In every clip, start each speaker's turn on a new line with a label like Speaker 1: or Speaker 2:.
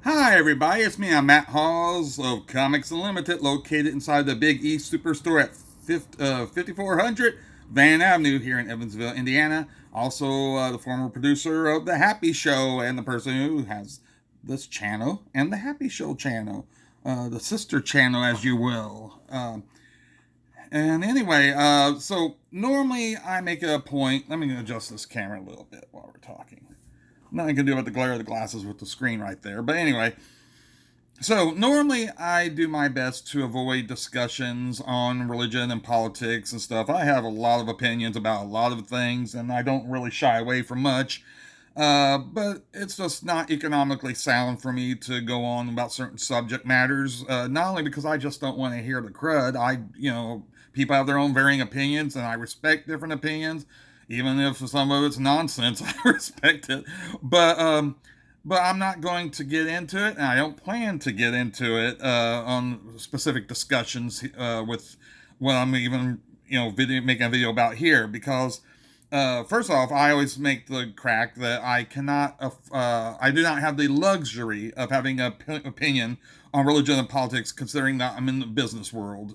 Speaker 1: Hi, everybody. It's me. I'm Matt Hawes of Comics Unlimited, located inside the Big E Superstore at 5400 Van Avenue here in Evansville, Indiana. Also, the former producer of The Happy Show and the person who has this channel and The Happy Show channel, the sister channel, as you will. And anyway, so normally I make a point. Let me adjust this camera a little bit while we're talking. Nothing can do with the glare of the glasses with the screen right there. But anyway, so normally I do my best to avoid discussions on religion and politics and stuff. I have a lot of opinions about a lot of things, and I don't really shy away from much. But it's just not economically sound for me to go on about certain subject matters. Not only because I just don't want to hear the crud. People have their own varying opinions, and I respect different opinions, even if some of it's nonsense. I respect it, but I'm not going to get into it, and I don't plan to get into it on specific discussions with what I'm even making a video about here because. First off, I always make the crack that I do not have the luxury of having an opinion on religion and politics, considering that I'm in the business world,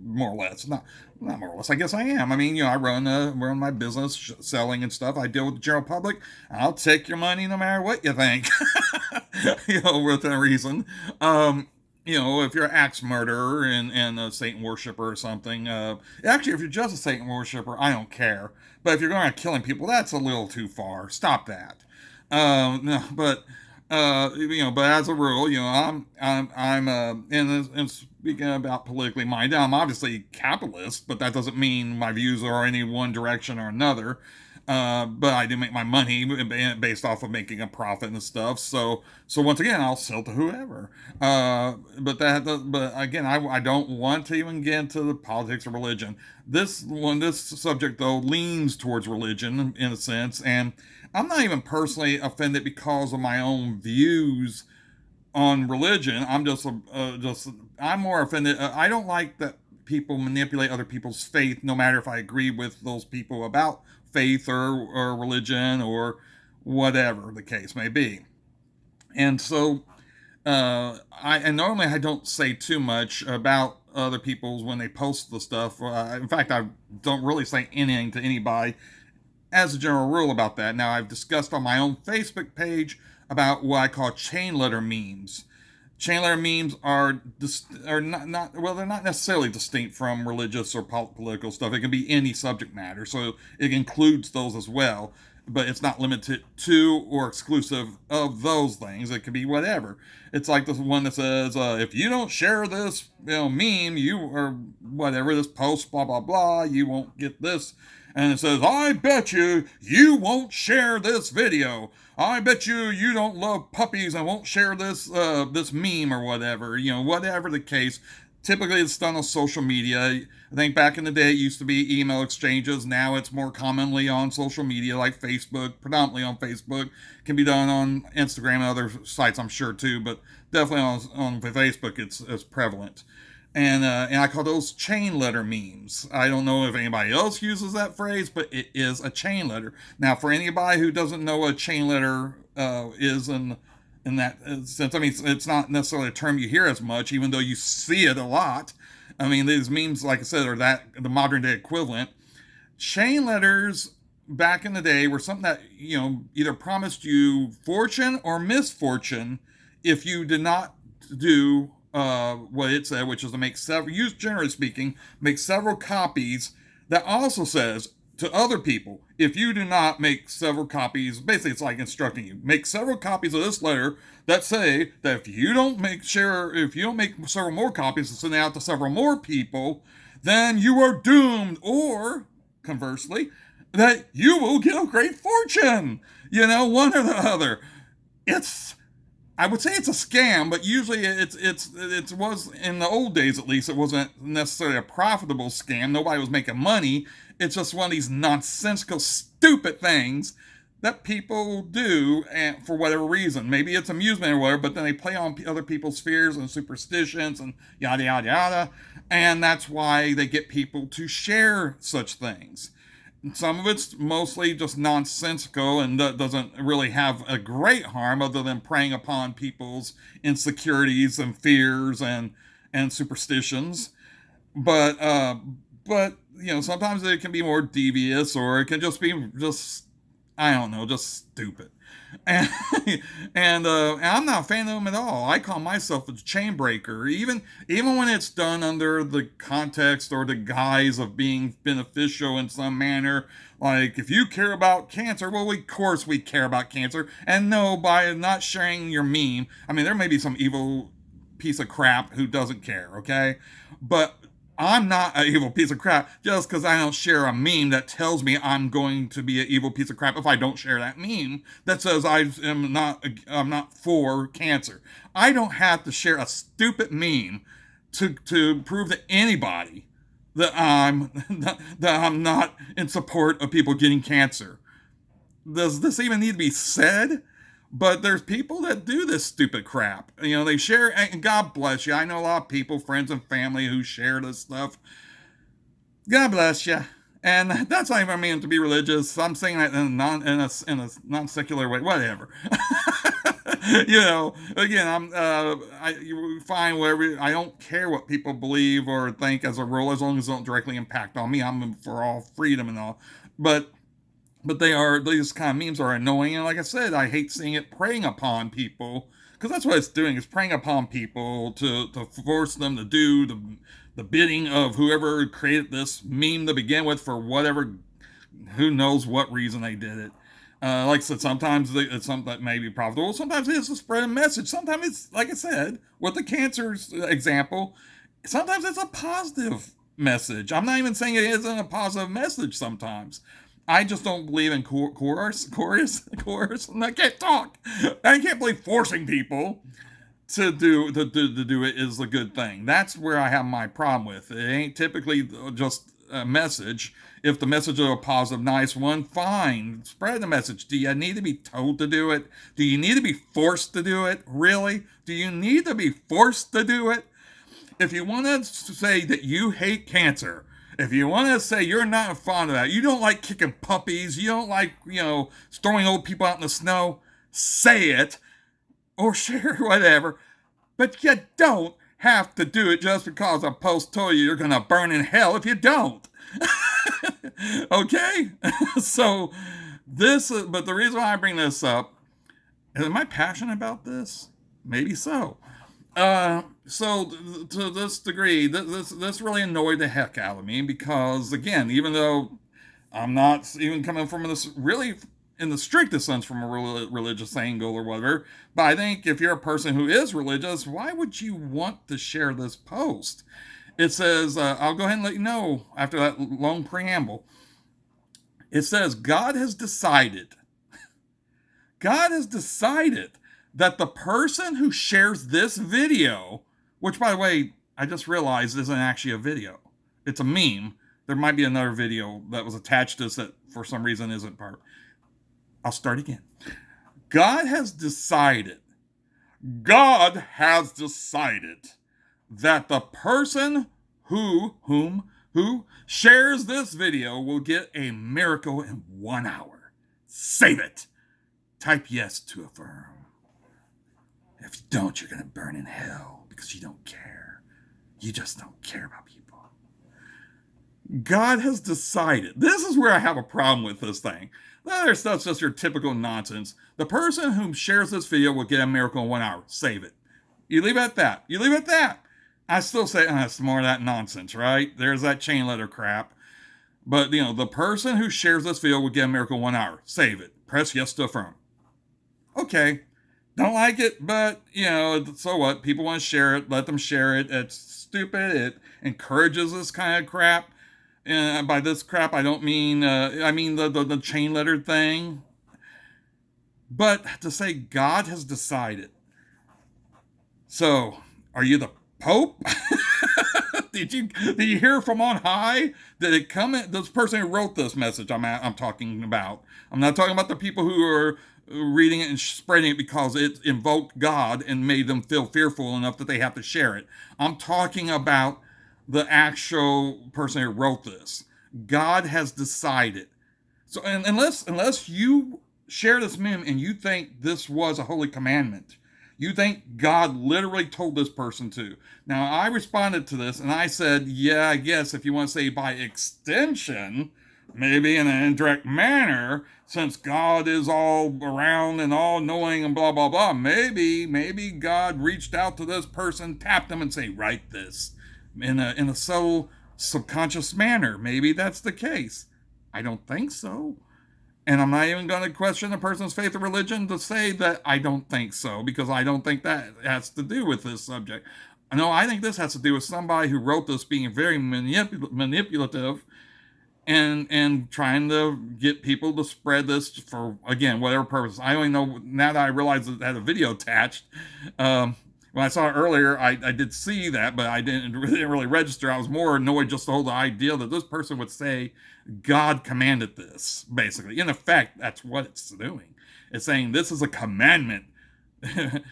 Speaker 1: more or less, not more or less. I guess I am. I mean, I run my business, selling and stuff. I deal with the general public. I'll take your money no matter what you think, within reason. If you're an axe murderer and a Satan worshiper or something, actually, if you're just a Satan worshiper, I don't care. But if you're going to killing people, that's a little too far. Stop that. No, but as a rule, and speaking about politically minded, I'm obviously capitalist, but that doesn't mean my views are any one direction or another. But I do make my money based off of making a profit and stuff. So once again, I'll sell to whoever. But again, I don't want to even get into the politics of religion. This subject though leans towards religion in a sense, and I'm not even personally offended because of my own views on religion. I'm more offended. I don't like that people manipulate other people's faith, no matter if I agree with those people about faith or religion or whatever the case may be. And so, and normally I don't say too much about other people's when they post the stuff. In fact, I don't really say anything to anybody as a general rule about that. Now, I've discussed on my own Facebook page about what I call chain letter memes. Chain letter memes are not well, they're not necessarily distinct from religious or political stuff. It can be any subject matter, so it includes those as well. But it's not limited to or exclusive of those things. It could be whatever. It's like the one that says, "If you don't share this, meme, you or whatever this post, blah blah blah, you won't get this." And it says, "I bet you won't share this video. I bet you don't love puppies and won't share this meme or whatever." Whatever the case. Typically, it's done on social media. I think back in the day, it used to be email exchanges. Now it's more commonly on social media, like Facebook, predominantly on Facebook. It can be done on Instagram and other sites, I'm sure, too, but definitely on Facebook, it's prevalent. And I call those chain letter memes. I don't know if anybody else uses that phrase, but it is a chain letter. Now, for anybody who doesn't know what a chain letter is in that sense, I mean, it's not necessarily a term you hear as much, even though you see it a lot. I mean, these memes, like I said, are the modern day equivalent. Chain letters back in the day were something that either promised you fortune or misfortune if you did not do what it said, which is to make several, use generally speaking, make several copies. That also says to other people, if you do not make several copies, basically it's like instructing you, make several copies of this letter that say that if you don't make several more copies and send it out to several more people, then you are doomed. Or conversely, that you will get a great fortune. One or the other. I would say it's a scam, but usually it was in the old days at least. It wasn't necessarily a profitable scam. Nobody was making money. It's just one of these nonsensical, stupid things that people do for whatever reason. Maybe it's amusement or whatever, but then they play on other people's fears and superstitions and yada yada yada, and that's why they get people to share such things. Some of it's mostly just nonsensical and doesn't really have a great harm other than preying upon people's insecurities and fears and superstitions. But sometimes it can be more devious, or it can just be just, I don't know, just stupid. And and I'm not a fan of them at all. I call myself a chain breaker, even when it's done under the context or the guise of being beneficial in some manner. Like, if you care about cancer, well, of course we care about cancer. And no, by not sharing your meme, I mean, there may be some evil piece of crap who doesn't care, okay? But I'm not an evil piece of crap just because I don't share a meme that tells me I'm going to be an evil piece of crap if I don't share that meme that says I'm not for cancer. I don't have to share a stupid meme to prove to anybody that I'm not in support of people getting cancer. Does this even need to be said? But there's people that do this stupid crap. They share, and God bless you. I know a lot of people, friends and family, who share this stuff. God bless you. And that's not even meant to be religious. I'm saying that in a non-secular way. Whatever. Again, you find whatever. I don't care what people believe or think as a rule, as long as it don't directly impact on me. I'm for all freedom and all. But these kind of memes are annoying, and like I said, I hate seeing it preying upon people, because that's what it's doing, is preying upon people to force them to do the bidding of whoever created this meme to begin with, for whatever, who knows what reason they did it. Like I said, sometimes it's something that may be profitable, sometimes it's to spread a message, sometimes it's, like I said, with the cancer example, sometimes it's a positive message. I'm not even saying it isn't a positive message sometimes. I just don't believe in coerce. I can't talk. I can't believe forcing people to do it is a good thing. That's where I have my problem with it. It ain't typically just a message. If the message is a positive, nice one, fine. Spread the message. Do you need to be told to do it? Do you need to be forced to do it? Really? Do you need to be forced to do it? If you want to say that you hate cancer, if you want to say you're not fond of that, you don't like kicking puppies, you don't like, throwing old people out in the snow, say it, or share whatever. But you don't have to do it just because a post told you you're going to burn in hell if you don't. Okay? But the reason why I bring this up, am I passionate about this? Maybe so. So to this degree, this really annoyed the heck out of me, because again, even though I'm not even coming from this really in the strictest sense from a religious angle or whatever, but I think if you're a person who is religious, why would you want to share this post? It says, I'll go ahead and let you know after that long preamble. It says, God has decided that the person who shares this video, which, by the way, I just realized isn't actually a video, it's a meme. There might be another video that was attached to this that for some reason isn't part. I'll start again. God has decided that the person who shares this video will get a miracle in 1 hour. Save it. Type yes to affirm. If you don't, you're going to burn in hell because you don't care. You just don't care about people. God has decided. This is where I have a problem with this thing. The other stuff's just your typical nonsense. The person who shares this video will get a miracle in 1 hour. Save it. You leave it at that. I still say, it's more of that nonsense, right? There's that chain letter crap. But, the person who shares this video will get a miracle in 1 hour. Save it. Press yes to affirm. Okay. Don't like it, but, so what? People want to share it. Let them share it. It's stupid. It encourages this kind of crap. And by this crap, I don't mean, I mean the chain letter thing. But to say God has decided. So, are you the Pope? Did you hear from on high? Did it come in? This person who wrote this message I'm talking about. I'm not talking about the people who are reading it and spreading it because it invoked God and made them feel fearful enough that they have to share it. I'm talking about the actual person who wrote this. God has decided So, and unless you share this meme and you think this was a holy commandment, you think God literally told this person to. Now, I responded to this and I said, yeah, I guess if you want to say by extension, maybe in an indirect manner, since God is all around and all knowing and blah blah blah, maybe God reached out to this person, tapped them, and say, write this in a subtle subconscious manner. Maybe that's the case. I don't think so. And I'm not even going to question a person's faith or religion to say that I don't think so, because I don't think that has to do with this subject. No, I think this has to do with somebody who wrote this being very manipulative and trying to get people to spread this for, again, whatever purpose. I only know now that I realize that it had a video attached. When I saw it earlier, I did see that, but I didn't really register. I was more annoyed just the whole idea that this person would say God commanded this, basically. In effect, that's what it's doing. It's saying this is a commandment. I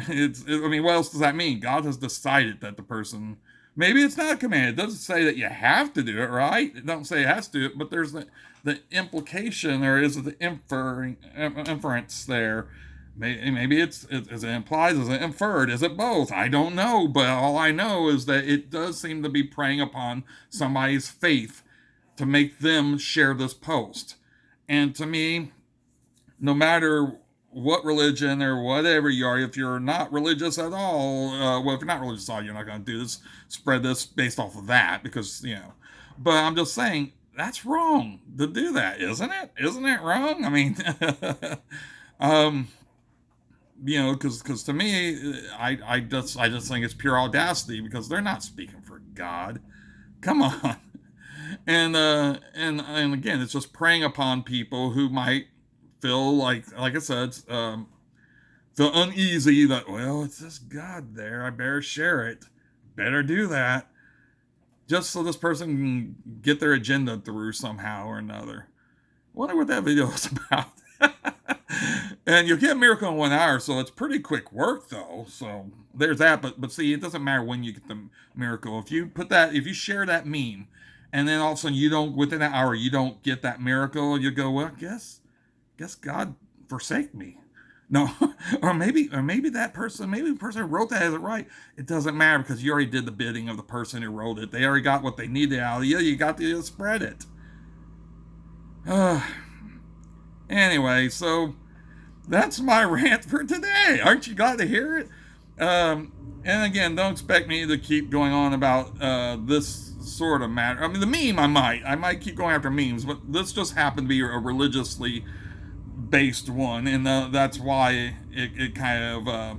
Speaker 1: mean, what else does that mean? God has decided that the person, maybe it's not a command. It doesn't say that you have to do it, right? It doesn't say it has to do it, but there's the implication, or is it the inference there? Maybe is it implies, is it inferred, is it both? I don't know, but all I know is that it does seem to be preying upon somebody's faith to make them share this post. And to me, no matter what religion or whatever you are, if you're not religious at all, well, if you're not religious at all, you're not going to do this, spread this based off of that, because, but I'm just saying, that's wrong to do that, isn't it? Isn't it wrong? I mean, because to me, I just think it's pure audacity, because they're not speaking for God. Come on. And again, it's just preying upon people who might feel like I said, feel uneasy that, well, it's this God there, I better share it, better do that, just so this person can get their agenda through somehow or another. I wonder what that video is about. And you'll get a miracle in 1 hour, so it's pretty quick work, though. So there's that. But see, it doesn't matter when you get the miracle. If you share that meme, and then all of a sudden within an hour, you don't get that miracle, you go, well, guess God forsake me. No, or maybe the person who wrote that has it right. It doesn't matter, because you already did the bidding of the person who wrote it. They already got what they needed out of you. You got to spread it. Anyway, so that's my rant for today. Aren't you glad to hear it? And again, don't expect me to keep going on about this sort of matter. I mean, the meme, I might keep going after memes, but this just happened to be a religiously based one, and that's why it kind of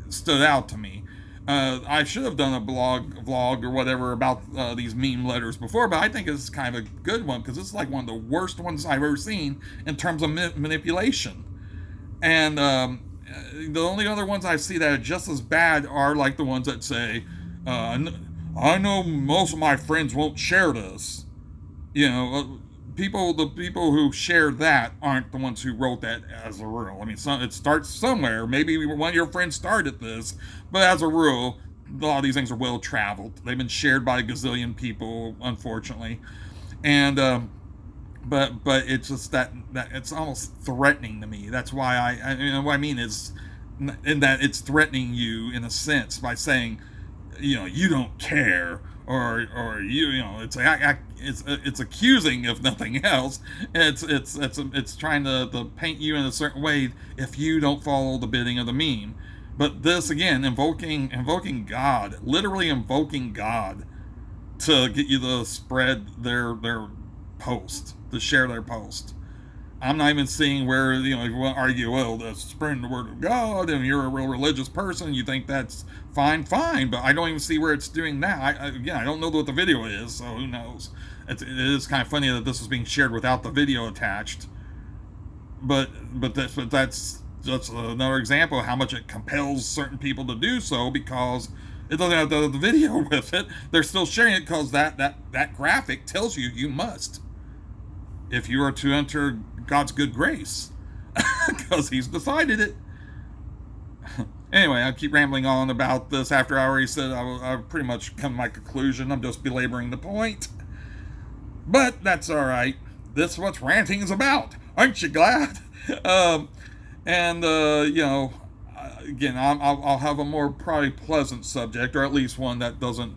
Speaker 1: stood out to me. I should have done a vlog or whatever about these meme letters before, but I think it's kind of a good one, because it's like one of the worst ones I've ever seen in terms of manipulation. And the only other ones I see that are just as bad are like the ones that say, I know most of my friends won't share this. The people who share that aren't the ones who wrote that as a rule. I mean, it starts somewhere. Maybe one of your friends started this, but as a rule, a lot of these things are well traveled. They've been shared by a gazillion people, unfortunately, and but it's just that it's almost threatening to me. That's why what I mean is, in that it's threatening you in a sense by saying, you don't care, or it's accusing, if nothing else. It's trying to paint you in a certain way if you don't follow the bidding of the meme. But this, again, invoking God, literally invoking God to get you to spread their post, to share their post. I'm not even seeing where, if you want to argue, well, that's spreading the word of God, and you're a real religious person, you think that's fine, but I don't even see where it's doing that. I don't know what the video is, so who knows. It is kind of funny that this is being shared without the video attached. But that's just another example of how much it compels certain people to do so, because it doesn't have the video with it. They're still sharing it because that graphic tells you must, if you are to enter God's good grace, because he's decided it. Anyway, I keep rambling on about this after I already said I've pretty much come to my conclusion. I'm just belaboring the point. But that's all right. this is what ranting is about. Aren't you glad? um, and again, I'll have a more probably pleasant subject, or at least one that doesn't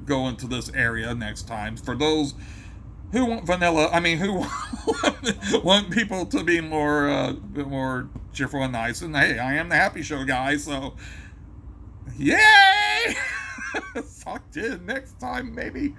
Speaker 1: go into this area next time. For those who want vanilla, I mean, who want people to be more cheerful and nice. And hey, I am the Happy Show guy, so yay! Talk to you next time, maybe.